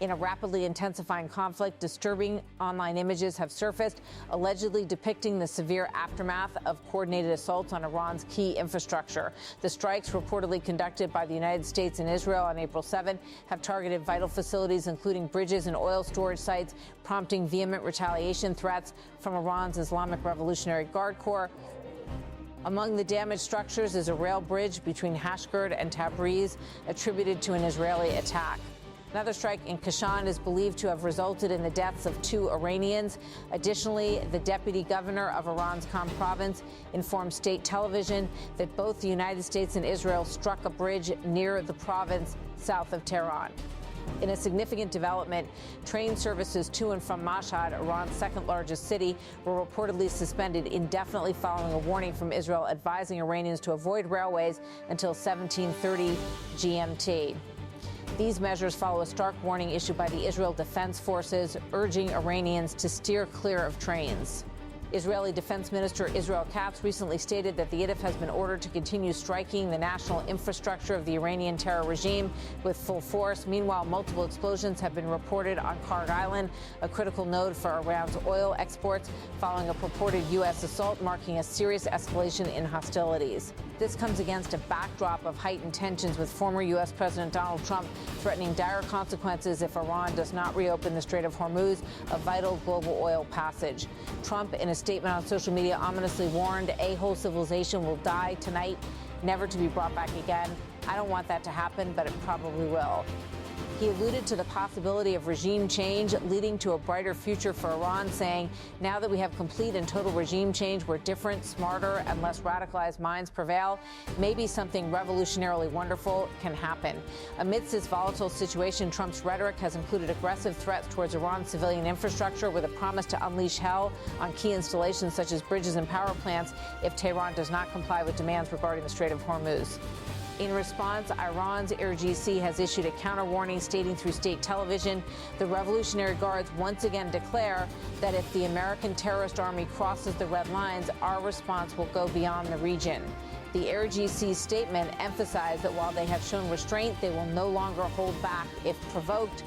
In a rapidly intensifying conflict, disturbing online images have surfaced, allegedly depicting the severe aftermath of coordinated assaults on Iran's key infrastructure. The strikes, reportedly conducted by the United States and Israel on April 7, have targeted vital facilities, including bridges and oil storage sites, prompting vehement retaliation threats from Iran's Islamic Revolutionary Guard Corps. Among the damaged structures is a rail bridge between Hashgerd and Tabriz, attributed to an Israeli attack. Another strike in Kashan is believed to have resulted in the deaths of 2 Iranians. Additionally, the deputy governor of Iran's Qam province informed state television that both the United States and Israel struck a bridge near the province south of Tehran. In a significant development, train services to and from Mashhad, Iran's second largest city, were reportedly suspended indefinitely following a warning from Israel advising Iranians to avoid railways until 1730 GMT. These measures follow a stark warning issued by the Israel Defense Forces, urging Iranians to steer clear of trains. Israeli Defense Minister Israel Katz recently stated that the IDF has been ordered to continue striking the national infrastructure of the Iranian terror regime with full force. Meanwhile, multiple explosions have been reported on Karg Island, a critical node for Iran's oil exports, following a purported U.S. assault, marking a serious escalation in hostilities. This comes against a backdrop of heightened tensions, with former U.S. President Donald Trump threatening dire consequences if Iran does not reopen the Strait of Hormuz, a vital global oil passage. Trump, in a statement on social media, ominously warned a whole civilization will die tonight, never to be brought back again. I don't want that to happen, but it probably will. He alluded to the possibility of regime change leading to a brighter future for Iran, saying, now that we have complete and total regime change where different, smarter, and less radicalized minds prevail, maybe something revolutionarily wonderful can happen. Amidst this volatile situation, Trump's rhetoric has included aggressive threats towards Iran's civilian infrastructure, with a promise to unleash hell on key installations such as bridges and power plants if Tehran does not comply with demands regarding the Strait of Hormuz. In response, Iran's IRGC has issued a counter-warning, stating through state television the Revolutionary Guards once again declare that if the American terrorist army crosses the red lines, our response will go beyond the region. The IRGC statement emphasized that while they have shown restraint, they will no longer hold back if provoked.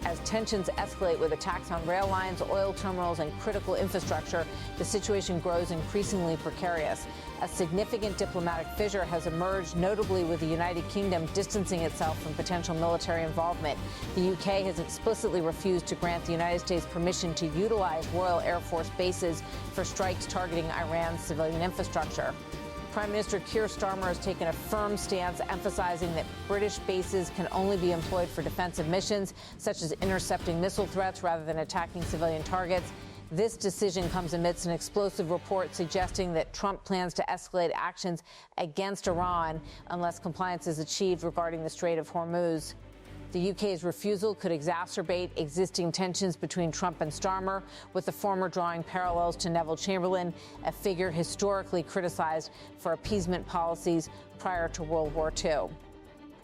As tensions escalate with attacks on rail lines, oil terminals, and critical infrastructure, the situation grows increasingly precarious. A significant diplomatic fissure has emerged, notably with the United Kingdom distancing itself from potential military involvement. The UK has explicitly refused to grant the United States permission to utilize Royal Air Force bases for strikes targeting Iran's civilian infrastructure. Prime Minister Keir Starmer has taken a firm stance, emphasizing that British bases can only be employed for defensive missions, such as intercepting missile threats rather than attacking civilian targets. This decision comes amidst an explosive report suggesting that Trump plans to escalate actions against Iran unless compliance is achieved regarding the Strait of Hormuz. The UK's refusal could exacerbate existing tensions between Trump and Starmer, with the former drawing parallels to Neville Chamberlain, a figure historically criticized for appeasement policies prior to World War II.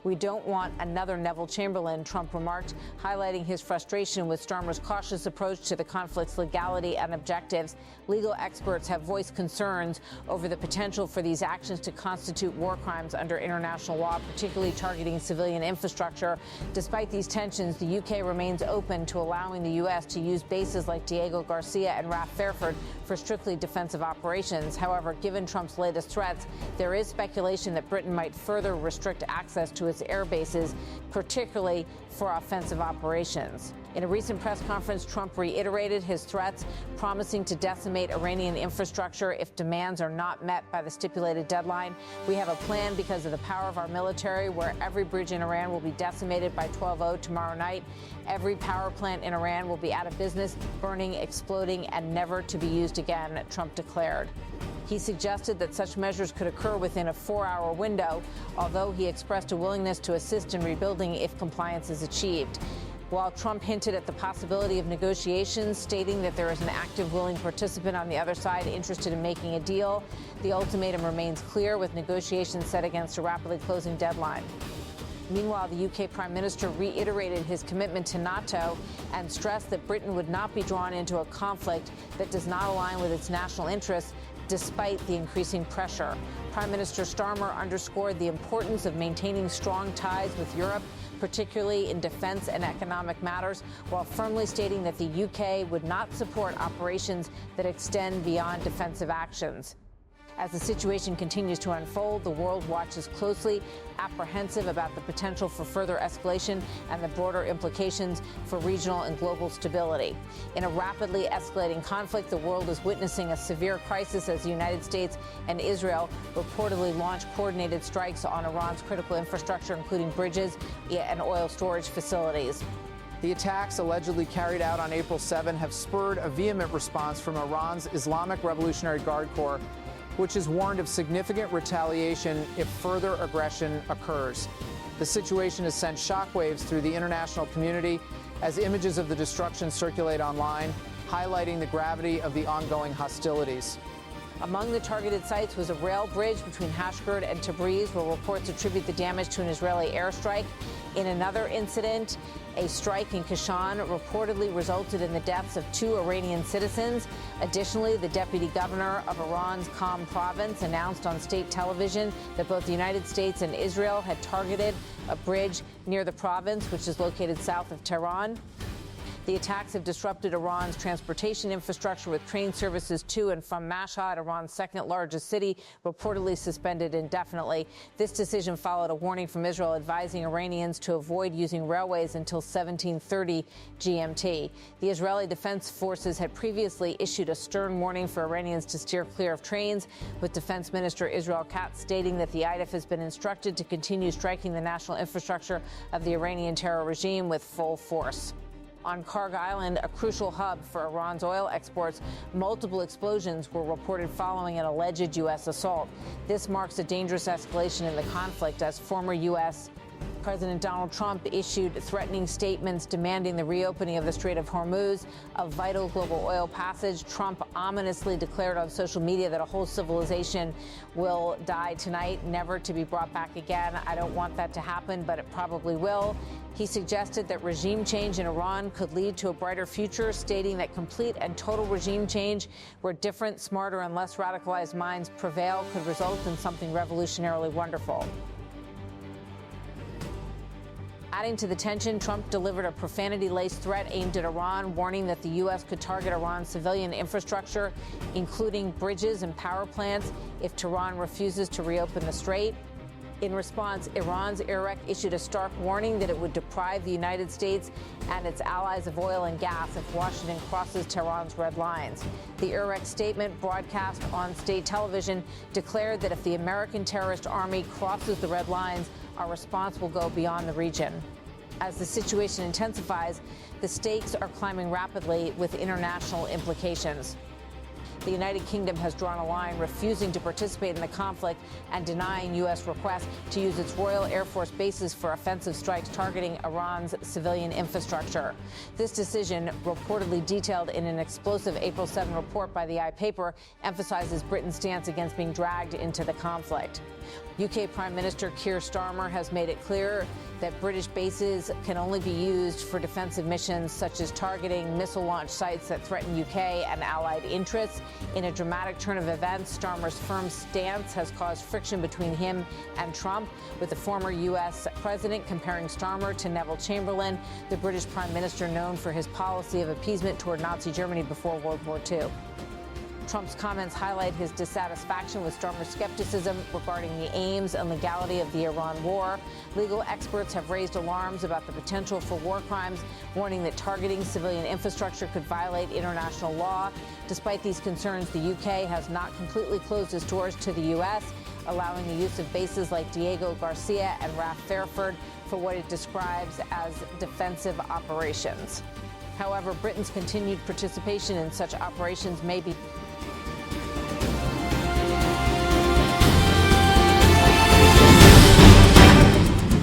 We don't want another Neville Chamberlain, Trump remarked, highlighting his frustration with Starmer's cautious approach to the conflict's legality and objectives. Legal experts have voiced concerns over the potential for these actions to constitute war crimes under international law, particularly targeting civilian infrastructure. Despite these tensions, the UK remains open to allowing the U.S. to use bases like Diego Garcia and RAF Fairford for strictly defensive operations. However, given Trump's latest threats, there is speculation that Britain might further restrict access to its air bases, particularly for offensive operations. In a recent press conference, Trump reiterated his threats, promising to decimate Iranian infrastructure if demands are not met by the stipulated deadline. We have a plan because of the power of our military, where every bridge in Iran will be decimated by 12:00 tomorrow night. Every power plant in Iran will be out of business, burning, exploding, and never to be used again, Trump declared. He suggested that such measures could occur within a 4-hour window, although he expressed a willingness to assist in rebuilding if compliance is achieved. While Trump hinted at the possibility of negotiations, stating that there is an active, willing participant on the other side interested in making a deal, the ultimatum remains clear, with negotiations set against a rapidly closing deadline. Meanwhile, the UK Prime Minister reiterated his commitment to NATO and stressed that Britain would not be drawn into a conflict that does not align with its national interests, despite the increasing pressure. Prime Minister Starmer underscored the importance of maintaining strong ties with Europe, particularly in defense and economic matters, while firmly stating that the UK would not support operations that extend beyond defensive actions. As the situation continues to unfold, the world watches closely, apprehensive about the potential for further escalation and the broader implications for regional and global stability. In a rapidly escalating conflict, the world is witnessing a severe crisis as the United States and Israel reportedly launch coordinated strikes on Iran's critical infrastructure, including bridges and oil storage facilities. The attacks allegedly carried out on April 7 have spurred a vehement response from Iran's Islamic Revolutionary Guard Corps, which has warned of significant retaliation if further aggression occurs. The situation has sent shockwaves through the international community as images of the destruction circulate online, highlighting the gravity of the ongoing hostilities. Among the targeted sites was a rail bridge between Hashgard and Tabriz, where reports attribute the damage to an Israeli airstrike. In another incident, a strike in Kashan reportedly resulted in the deaths of 2 Iranian citizens. Additionally, the deputy governor of Iran's Qom province announced on state television that both the United States and Israel had targeted a bridge near the province, which is located south of Tehran. The attacks have disrupted Iran's transportation infrastructure, with train services to and from Mashhad, Iran's second largest city, reportedly suspended indefinitely. This decision followed a warning from Israel advising Iranians to avoid using railways until 1730 GMT. The Israeli Defense Forces had previously issued a stern warning for Iranians to steer clear of trains, with Defense Minister Israel Katz stating that the IDF has been instructed to continue striking the national infrastructure of the Iranian terror regime with full force. On Karg Island, a crucial hub for Iran's oil exports, multiple explosions were reported following an alleged U.S. assault. This marks a dangerous escalation in the conflict as former U.S. President Donald Trump issued threatening statements demanding the reopening of the Strait of Hormuz, a vital global oil passage. Trump ominously declared on social media that a whole civilization will die tonight, never to be brought back again. I don't want that to happen, but it probably will. He suggested that regime change in Iran could lead to a brighter future, stating that complete and total regime change, where different, smarter, and less radicalized minds prevail, could result in something revolutionarily wonderful. Adding to the tension, Trump delivered a profanity-laced threat aimed at Iran, warning that the U.S. could target Iran's civilian infrastructure, including bridges and power plants, if Tehran refuses to reopen the strait. In response, Iran's IRGC issued a stark warning that it would deprive the United States and its allies of oil and gas if Washington crosses Tehran's red lines. The IRGC statement, broadcast on state television, declared that if the American terrorist army crosses the red lines, our response will go beyond the region. As the situation intensifies, the stakes are climbing rapidly with international implications. The United Kingdom has drawn a line, refusing to participate in the conflict and denying U.S. requests to use its Royal Air Force bases for offensive strikes targeting Iran's civilian infrastructure. This decision, reportedly detailed in an explosive April 7 report by the iPaper, emphasizes Britain's stance against being dragged into the conflict. UK Prime Minister Keir Starmer has made it clear that British bases can only be used for defensive missions, such as targeting missile launch sites that threaten UK and allied interests. In a dramatic turn of events, Starmer's firm stance has caused friction between him and Trump, with the former U.S. president comparing Starmer to Neville Chamberlain, the British Prime Minister known for his policy of appeasement toward Nazi Germany before World War II. Trump's comments highlight his dissatisfaction with Starmer's skepticism regarding the aims and legality of the Iran war. Legal experts have raised alarms about the potential for war crimes, warning that targeting civilian infrastructure could violate international law. Despite these concerns, the UK has not completely closed its doors to the U.S., allowing the use of bases like Diego Garcia and RAF Fairford for what it describes as defensive operations. However, Britain's continued participation in such operations may be